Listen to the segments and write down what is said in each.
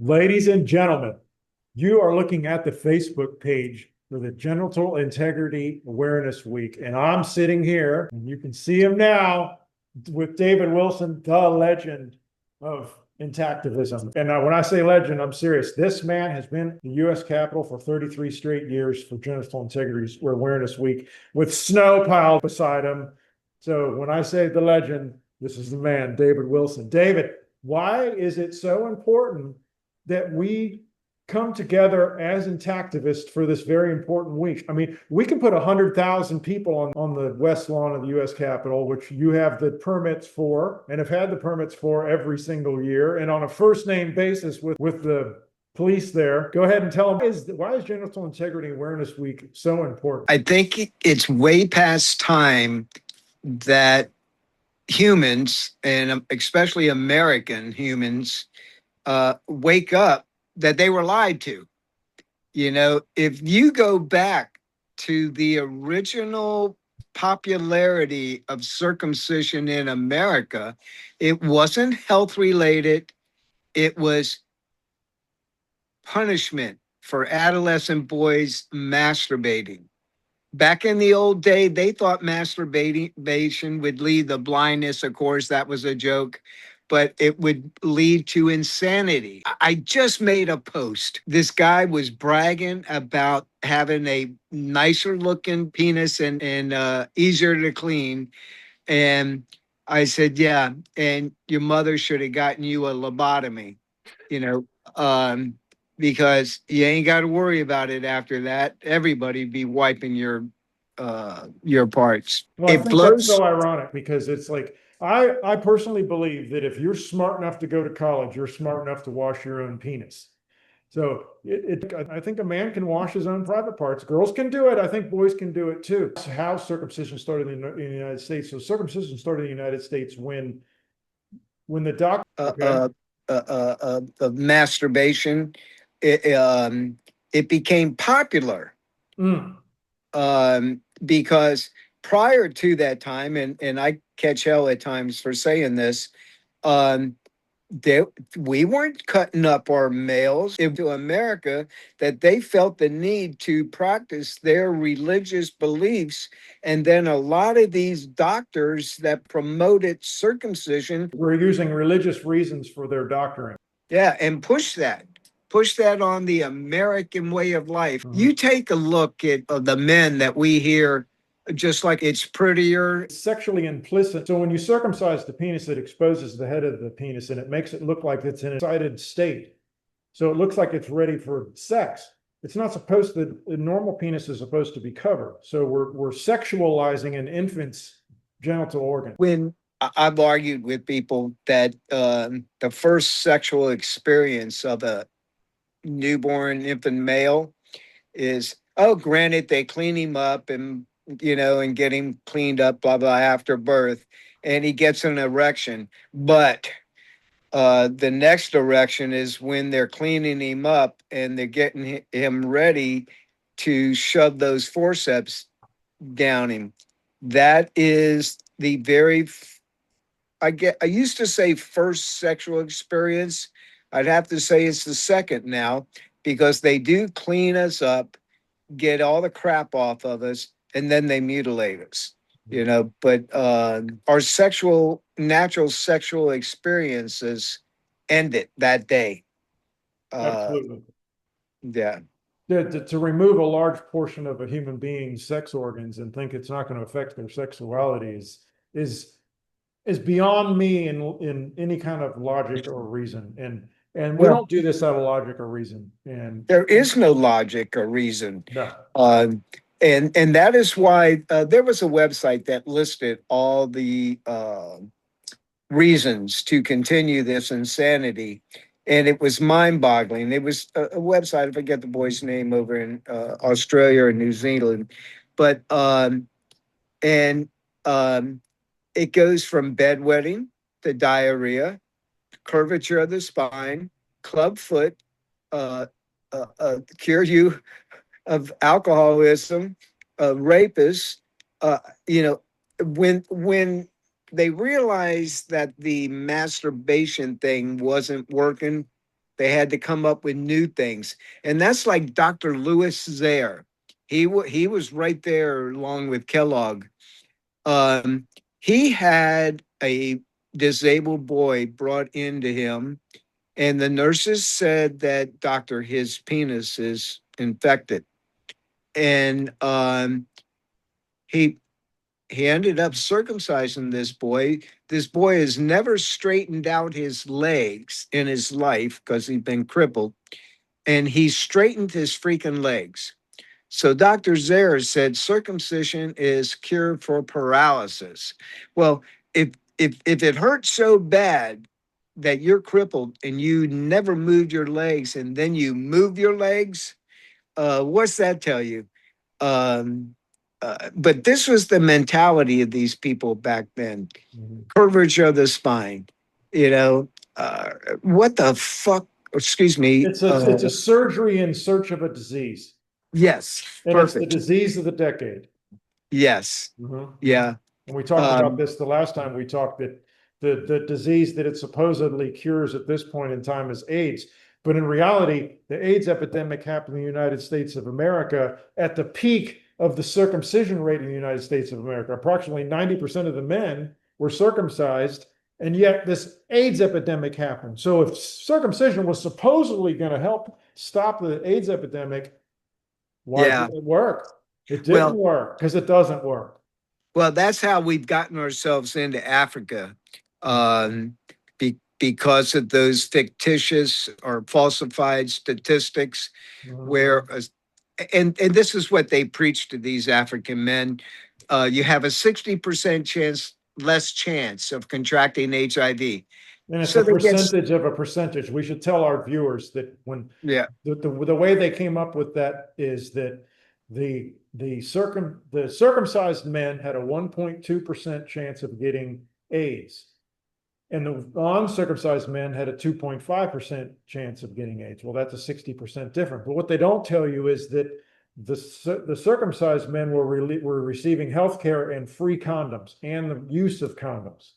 Ladies and gentlemen, you are looking at the Facebook page for the Genital Integrity Awareness Week. And I'm sitting here, and you can see him now with David Wilson, the legend of intactivism. And when I say legend, I'm serious. This man has been in the U.S. Capitol for 33 straight years for Genital Integrity Awareness Week with snow piled beside him. So when I say the legend, this is the man, David Wilson. David, why is it so important that we come together as intactivists for this very important week? I mean, we can put 100,000 people on the west lawn of the U.S. Capitol, which you have the permits for and have had the permits for every single year, and on a first name basis with the police there. Go ahead and tell them, why is Genital Integrity Awareness Week so important? I think it's way past time that humans, and especially American humans, wake up that they were lied to. If you go back to the original popularity of circumcision in America, it wasn't health related, it was punishment for adolescent boys masturbating. Back in the old day, they thought masturbation would lead to blindness. Of course, that was a joke, but it would lead to insanity. I just made a post. This guy was bragging about having a nicer looking penis and easier to clean. And I said, yeah, and your mother should have gotten you a lobotomy, you know, um, because you ain't got to worry about it after that. Everybody be wiping your parts. Well, I It think that's blows. so ironic because it's like I personally believe that if you're smart enough to go to college, you're smart enough to wash your own penis. So I think a man can wash his own private parts. Girls can do it. I think boys can do it too. That's how circumcision started in the United States. So circumcision started in the United States when the doctor. uh, Okay. uh, of masturbation, it became popular Mm. because prior to that time, and I catch hell at times for saying this, um, they, we weren't cutting up our males into America, that they felt the need to practice their religious beliefs. And then a lot of these doctors that promoted circumcision, We're using religious reasons for their doctoring. yeah, and push that on the American way of life. Mhm. You take a look at the men that we hear, just like it's prettier. Sexually implicit. So when you circumcise the penis, it exposes the head of the penis and it makes it look like it's in an excited state. So it looks like it's ready for sex. It's not supposed to, the normal penis is supposed to be covered. So we're sexualizing an infant's genital organ. When I've argued with people that the first sexual experience of a newborn infant male is, oh, granted, they clean him up and get him cleaned up, blah, blah, after birth, and he gets an erection. But the next erection is when they're cleaning him up and they're getting him ready to shove those forceps down him. That is the very, I used to say first sexual experience. I'd have to say it's the second now, because they do clean us up, get all the crap off of us, and then they mutilate us. But our natural sexual experiences ended that day. Uh, Absolutely. yeah. To remove a large portion of a human being's sex organs and think it's not going to affect their sexuality is is beyond me in any kind of logic or reason. And we Well, don't do this out of logic or reason. And there is no logic or reason. no. Um, and that is why there was a website that listed all the reasons to continue this insanity. And it was mind boggling. It was a website, I forget the boy's name, over in Australia or New Zealand. But, and it goes from bedwetting to diarrhea, curvature of the spine, club foot, cure you of alcoholism, rapists. Uh, you know, when they realized that the masturbation thing wasn't working, They had to come up with new things. And that's like Dr. Louis Zare. He was right there along with Kellogg. Um, he had a disabled boy brought into him, and the nurses said that, doctor, his penis is infected. And he he ended up circumcising this boy. This boy has never straightened out his legs in his life because he's been crippled, and he straightened his freaking legs. So Dr. Zare said circumcision is cure for paralysis. Well, if it hurts so bad that you're crippled and you never moved your legs and then you move your legs, what's that tell you? Um, but this was the mentality of these people back then. Mhm. Curvature of the spine. You know, what the fuck? Excuse me. It's a surgery in search of a disease, Yes, and it's the perfect. disease of the decade. Yes, Mhm. yeah. And we talked about Um, this the last time we talked, that the disease that it supposedly cures at this point in time is AIDS. But in reality, the AIDS epidemic happened in the United States of America at the peak of the circumcision rate in the United States of America. Approximately 90% of the men were circumcised, and yet this AIDS epidemic happened. So if circumcision was supposedly going to help stop the AIDS epidemic, why yeah. didn't it work? It didn't Well, work because it doesn't work. well, that's how we've gotten ourselves into Africa, because of those fictitious or falsified statistics, Mhm. where, and this is what they preach to these African men: you have a 60% chance, less chance of contracting HIV. And it's a So they get, percentage of a percentage. We should tell our viewers that when yeah, the way they came up with that is that the circumcised men had a 1.2% chance of getting AIDS. And the uncircumcised men had a 2.5% chance of getting AIDS. Well, that's a 60% difference. But what they don't tell you is that the circumcised men were receiving health care and free condoms and the use of condoms.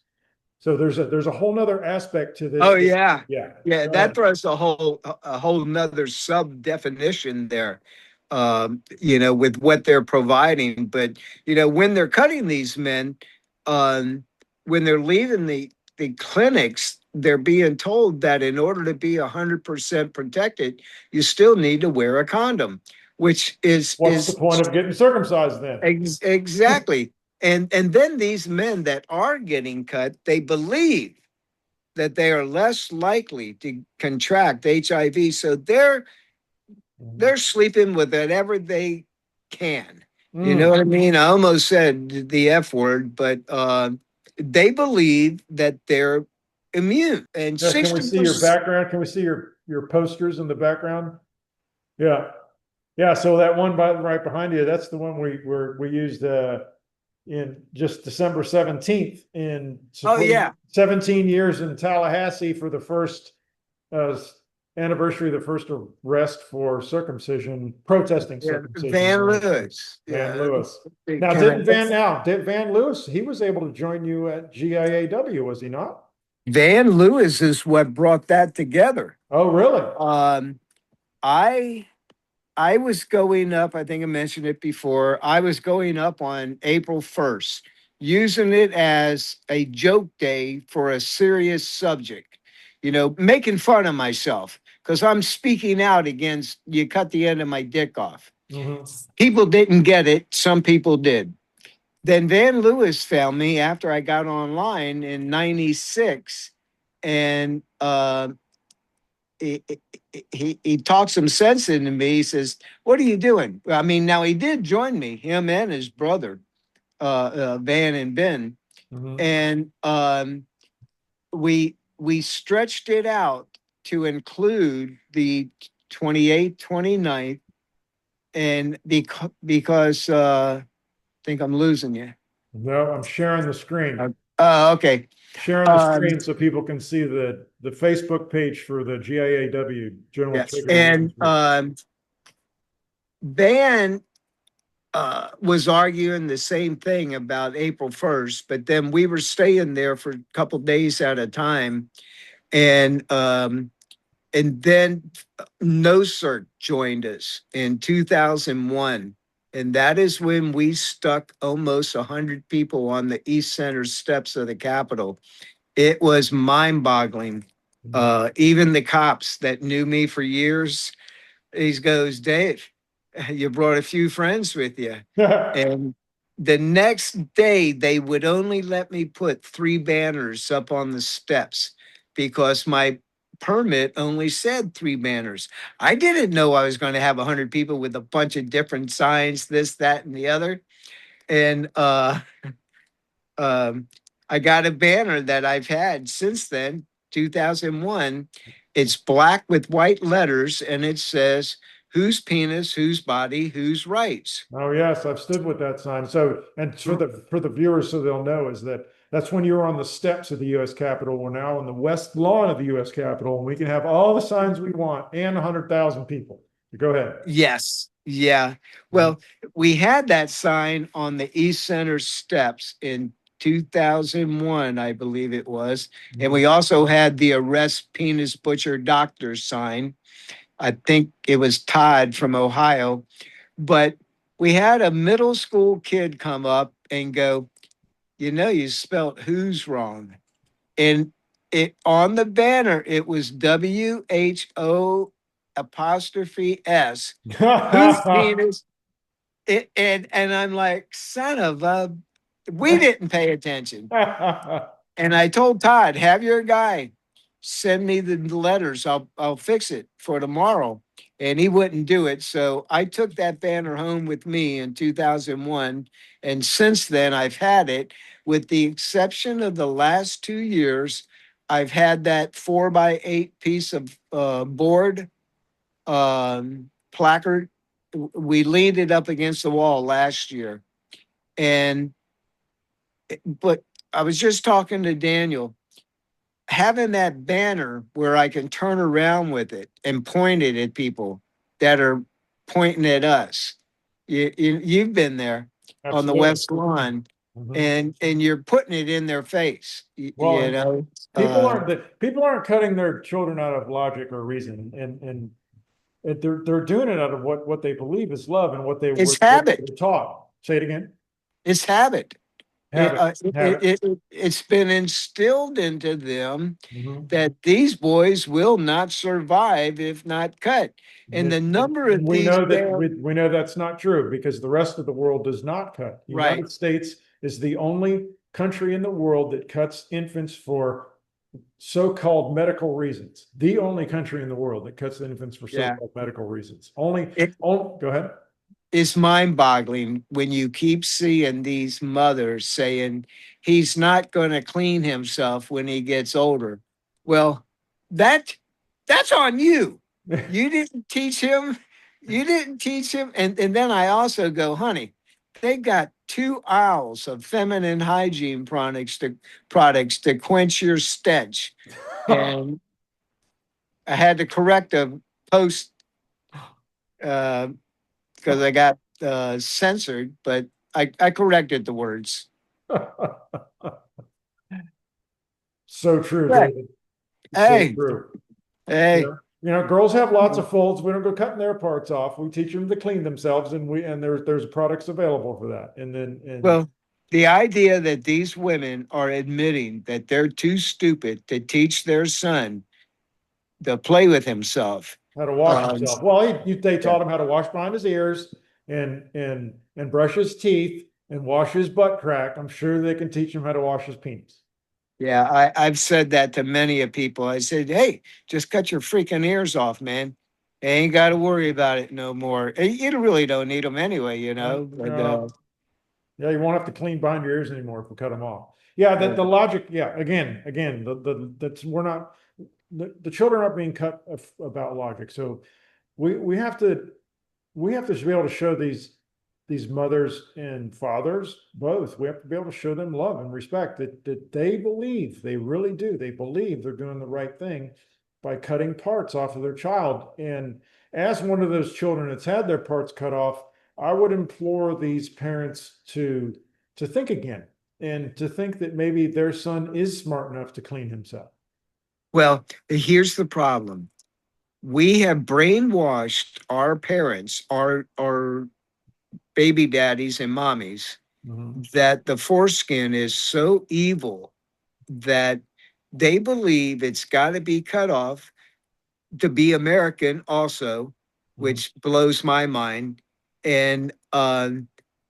So there's a whole nother aspect to oh this. yeah, Yeah. yeah, Go that ahead. throws a whole nother sub definition there, with what they're providing. But when they're cutting these men, um, when they're leaving the clinics, they're being told that in order to be 100% protected, you still need to wear a condom, which is What's the is point of getting circumcised then? exactly. And then these men that are getting cut, they believe that they are less likely to contract HIV. So they're sleeping with whatever they can. You know Mm. what I mean? I almost said the F word, but they believe that they're immune. And Yeah, can we see your 60%. background? Can we see your posters in the background? Yeah. Yeah, so that one right behind you, that's the one we used in just December 17th in Oh, support yeah. 17 years in Tallahassee for the first uh, anniversary of the first arrest for circumcision, protesting Yeah. circumcision. Van Lewis. Van Yeah. Lewis. It Now, kind of, did Van Lewis, he was able to join you at GIAW, was he not? Van Lewis is what brought that together. Oh, really? Um, I I was going up, I think I mentioned it before. I was going up on April 1st, using it as a joke day for a serious subject, making fun of myself because I'm speaking out against you cut the end of my dick off. Hmm. People didn't get it, some people did. Then Van Lewis found me after I got online in 96, and he, he talked some sense into me. He says, "What are you doing?" I mean, now he did join me, him and his brother, Van and Ben, Hmm. and we stretched it out to include the 28th, 29th, and because I think I'm losing you. No, I'm sharing the screen. Okay. Sharing the Um, screen so people can see the Facebook page for the GIAW, General yes, Integrity and Awareness Week. Van was arguing the same thing about April 1st, but then we were staying there for a couple days at a time. And And then NOCERT joined us in 2001. And that is when we stuck almost 100 people on the East Center steps of the Capitol. It was mind boggling. Even the cops that knew me for years, he goes, Dave, you brought a few friends with you. And the next day, they would only let me put 3 banners up on the steps because my permit only said 3 banners. I didn't know I was going to have 100 people with a bunch of different signs, this, that, and the other. And um, I got a banner that I've had since then, 2001. It's black with white letters, and it says, "Whose penis, whose body, whose rights." Oh yes, I've stood with that sign. So, and for the viewers, so they'll know, is that that's when you were on the steps of the U.S. Capitol. We're now on the west lawn of the U.S. Capitol, and we can have all the signs we want and 100,000 people. Go ahead. Yes. Yeah. Well, we had that sign on the East Center steps in 2001, I believe it was. And we also had the arrest penis butcher doctor sign. I think it was Todd from Ohio. But we had a middle school kid come up and go, you spelled who's wrong. And it on the banner, it was WHO apostrophe S. Whose penis? And I'm like, son of a, we didn't pay attention. And I told Todd, have your guy send me the letters. I'll fix it for tomorrow. And he wouldn't do it. So I took that banner home with me in 2001. And since then, I've had it, with the exception of the last 2 years. I've had that 4x8 piece of board placard. We leaned it up against the wall last year. And, but I was just talking to Daniel, having that banner where I can turn around with it and point it at people that are pointing at us. You've been there on the Absolutely. West Lawn, Mhm. and you're putting it in their face. Well, You know, people aren't cutting their children out of logic or reason, and they're doing it out of what they believe is love and it's what they habit. were taught. Say it again. It's habit. Habit. Habit. It's been instilled into them Mhm. that these boys will not survive if not cut. And the number And of these damn, we know that's not true because the rest of the world does not cut. The right. United States is the only country in the world that cuts infants for so-called medical reasons. The only country in the world that cuts infants for Yeah. so-called medical reasons. It Go ahead. is mind boggling when you keep seeing these mothers saying he's not going to clean himself when he gets older. Well, that that's on you. You didn't teach him. You didn't teach him. And then I also go, honey, they got 2 aisles of feminine hygiene products to quench your stench. And I had to correct a post because I got censored, but I corrected the words. So true, Right. David. So Hey, true. hey. Girls have lots of folds. We don't go cutting their parts off. We teach them to clean themselves, and there's products available for that. And Well, the idea that these women are admitting that they're too stupid to teach their son to play with himself. how to wash Um, himself. Well, they yeah. taught him how to wash behind his ears and brush his teeth and wash his butt crack. I'm sure they can teach him how to wash his penis. Yeah, I've said that to many of people. I said, hey, just cut your freaking ears off, man. You ain't got to worry about it no more. You really don't need them anyway, you know. But Yeah, you won't have to clean behind your ears anymore if we cut them off. Yeah, that the logic. Yeah, again, that's we're not the children aren't being cut about logic. So we have to be able to show these mothers and fathers both. We have to be able to show them love and respect that they believe, they really do. They believe they're doing the right thing by cutting parts off of their child. And as one of those children that's had their parts cut off, I would implore these parents to think again and to think that maybe their son is smart enough to clean himself. well, here's the problem. we have brainwashed our parents, our baby daddies and mommies, Mhm. that the foreskin is so evil that they believe it's got to be cut off to be American also, Mhm. which blows my mind. And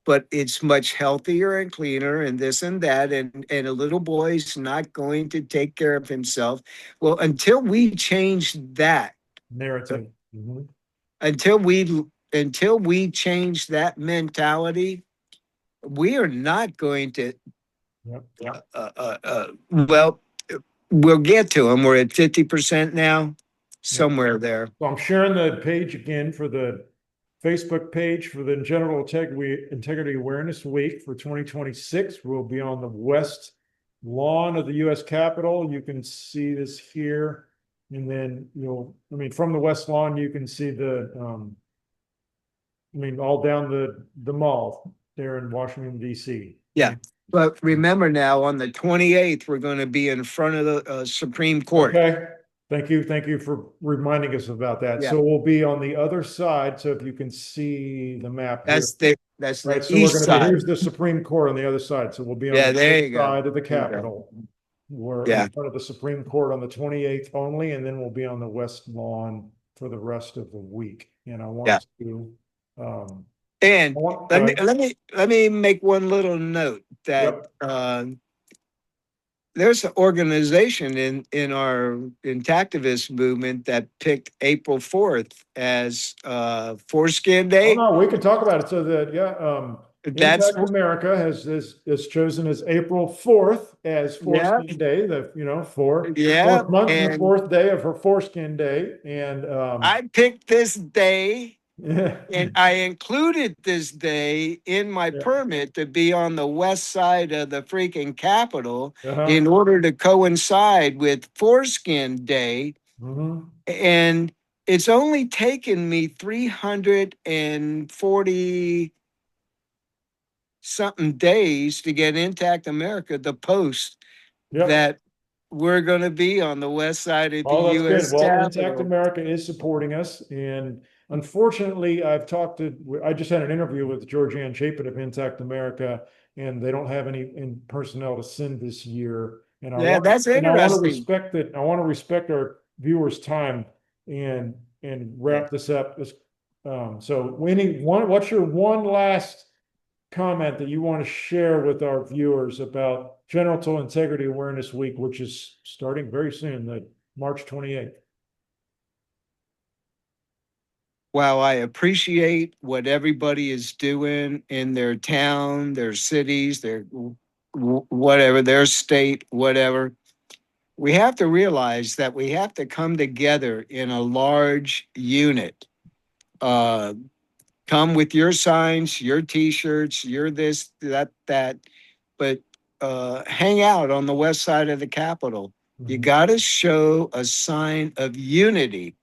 but it's much healthier and cleaner and this and that, and a little boy's not going to take care of himself. Well, until we change that, uh, Narrative. Mhm. until we change that mentality, we are not going to. Yep. Well, we'll get to them. We're at 50% now, Yep. somewhere there. So I'm sharing the page again for the Facebook page for the General Integrity Awareness Week for 2026. We'll be on the west lawn of the U.S. Capitol. You can see this here. And then from the west lawn, you can see all down the mall there in Washington, D.C. Yeah. But remember now, on the 28th, we're going to be in front of the Supreme Court. Okay. Thank you. Thank you for reminding us about that. Yeah. So we'll be on the other side. So if you can see the map here. That's Right, the so we're east going to be, side. here's the Supreme Court on the other side. So we'll be on Yeah, the there east you go. side of the There you go. Capitol. We're Yeah. in front of the Supreme Court on the 28th only, and then we'll be on the west lawn for the rest of the week. And I Yeah. want to, And go let me ahead. let me make one little note that Yep. there's an organization in our intactivist movement that picked April 4th as Foreskin Oh Day. no, we can talk about it. So that That's Intact America has chosen as April 4th as yeah, Foreskin Day. The yeah. fourth month and the And fourth day of her Foreskin Day, and I picked this day. yeah, And I included this day in my yeah, permit to be on the west side of the freaking Capitol uh-huh. in order to coincide with Foreskin Day. Mm-hmm. And it's only taken me 340 something days to get Intact America to post Yep. that we're going to be on the west side of the Oh, that's good. U.S. Well, Intact Capitol. America is supporting us. And unfortunately, I just had an interview with Georgianne Chapin of Intact America, and they don't have any personnel to send this year. Yeah, that's And I want to interesting. respect that. I want to respect our viewers' time and Yeah. wrap this up. What's your one last comment that you want to share with our viewers about Genital Integrity Awareness Week, which is starting very soon, the March 28th? While I appreciate what everybody is doing in their town, their cities, their whatever, their state, whatever, we have to realize that we have to come together in a large unit. Uh, Come with your signs, your T-shirts, your this, that, but hang out on the west side of the Capitol. You Mhm. got to show a sign of unity.